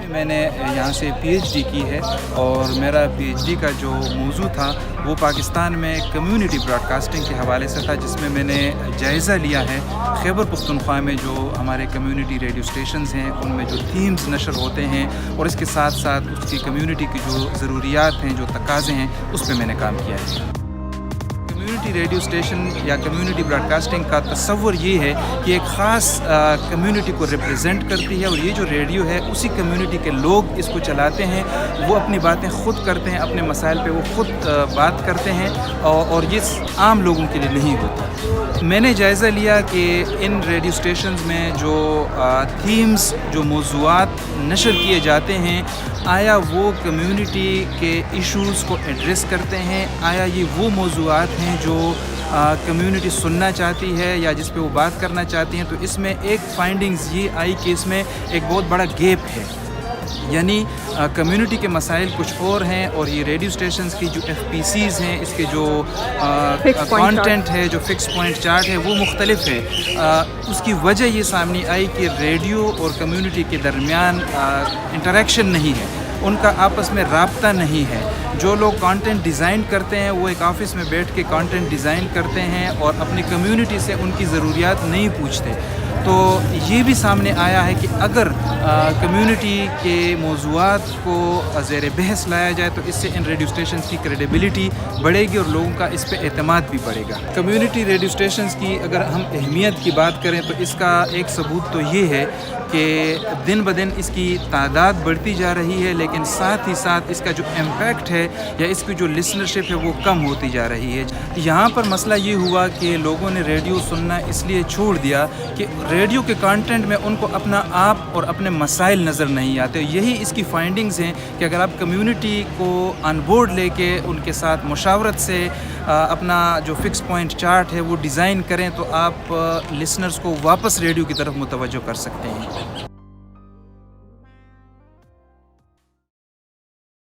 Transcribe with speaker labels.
Speaker 1: میں نے یہاں سے پی ایچ ڈی کی ہے اور میرا پی ایچ ڈی کا جو موضوع تھا وہ پاکستان میں کمیونٹی براڈ کاسٹنگ کے حوالے سے تھا، جس میں نے جائزہ لیا ہے خیبر پختونخوا میں جو ہمارے کمیونٹی ریڈیو اسٹیشنز ہیں ان میں جو تھیمز نشر ہوتے ہیں اور اس کے ساتھ ساتھ اس کی کمیونٹی کی جو ضروریات ہیں، جو تقاضے ہیں، اس پہ میں نے کام کیا ہے۔ کمیونٹی ریڈیو اسٹیشن یا کمیونٹی براڈ کاسٹنگ کا تصور یہ ہے کہ ایک خاص کمیونٹی کو ریپرزینٹ کرتی ہے اور یہ جو ریڈیو ہے اسی کمیونٹی کے لوگ اس کو چلاتے ہیں، وہ اپنی باتیں خود کرتے ہیں، اپنے مسائل پہ وہ خود بات کرتے ہیں اور یہ عام لوگوں کے لیے نہیں ہوتا۔ میں نے جائزہ لیا کہ ان ریڈیو اسٹیشنز میں جو تھیمز، جو موضوعات نشر کیے جاتے ہیں، آیا وہ کمیونٹی کے ایشوز کو ایڈریس کرتے ہیں، آیا یہ وہ موضوعات ہیں جو کمیونٹی سننا چاہتی ہے یا جس پہ وہ بات کرنا چاہتی ہیں۔ تو اس میں ایک فائنڈنگز یہ آئی کہ اس میں ایک بہت بڑا گیپ ہے، یعنی کمیونٹی کے مسائل کچھ اور ہیں اور یہ ریڈیو اسٹیشنز کی جو ایف پی سیز ہیں، اس کے جو کانٹینٹ ہے، جو فکس پوائنٹ چارٹ ہے، وہ مختلف ہے۔ اس کی وجہ یہ سامنے آئی کہ ریڈیو اور کمیونٹی کے درمیان انٹریکشن نہیں ہے، ان کا آپس میں رابطہ نہیں ہے۔ جو لوگ کانٹینٹ ڈیزائن کرتے ہیں وہ ایک آفس میں بیٹھ کے کانٹینٹ ڈیزائن کرتے ہیں اور اپنی کمیونٹی سے ان کی ضروریات نہیں پوچھتے۔ تو یہ بھی سامنے آیا ہے کہ اگر کمیونٹی کے موضوعات کو زیر بحث لایا جائے تو اس سے ان ریڈیو اسٹیشنز کی کریڈیبلٹی بڑھے گی اور لوگوں کا اس پہ اعتماد بھی بڑھے گا۔ کمیونٹی ریڈیو اسٹیشنز کی اگر ہم اہمیت کی بات کریں تو اس کا ایک ثبوت تو یہ ہے کہ دن بدن اس کی تعداد بڑھتی جا رہی ہے، لیکن ساتھ ہی ساتھ اس کا جو امپیکٹ ہے یا اس کی جو لسنرشپ ہے وہ کم ہوتی جا رہی ہے۔ یہاں پر مسئلہ یہ ہوا کہ لوگوں نے ریڈیو سننا اس لیے چھوڑ دیا کہ ریڈیو کے کانٹینٹ میں ان کو اپنا آپ اور اپنے مسائل نظر نہیں آتے۔ یہی اس کی فائنڈنگز ہیں کہ اگر آپ کمیونٹی کو آن بورڈ لے کے ان کے ساتھ مشاورت سے اپنا جو فکس پوائنٹ چارٹ ہے وہ ڈیزائن کریں تو آپ لسنرز کو واپس ریڈیو کی طرف متوجہ کر سکتے ہیں۔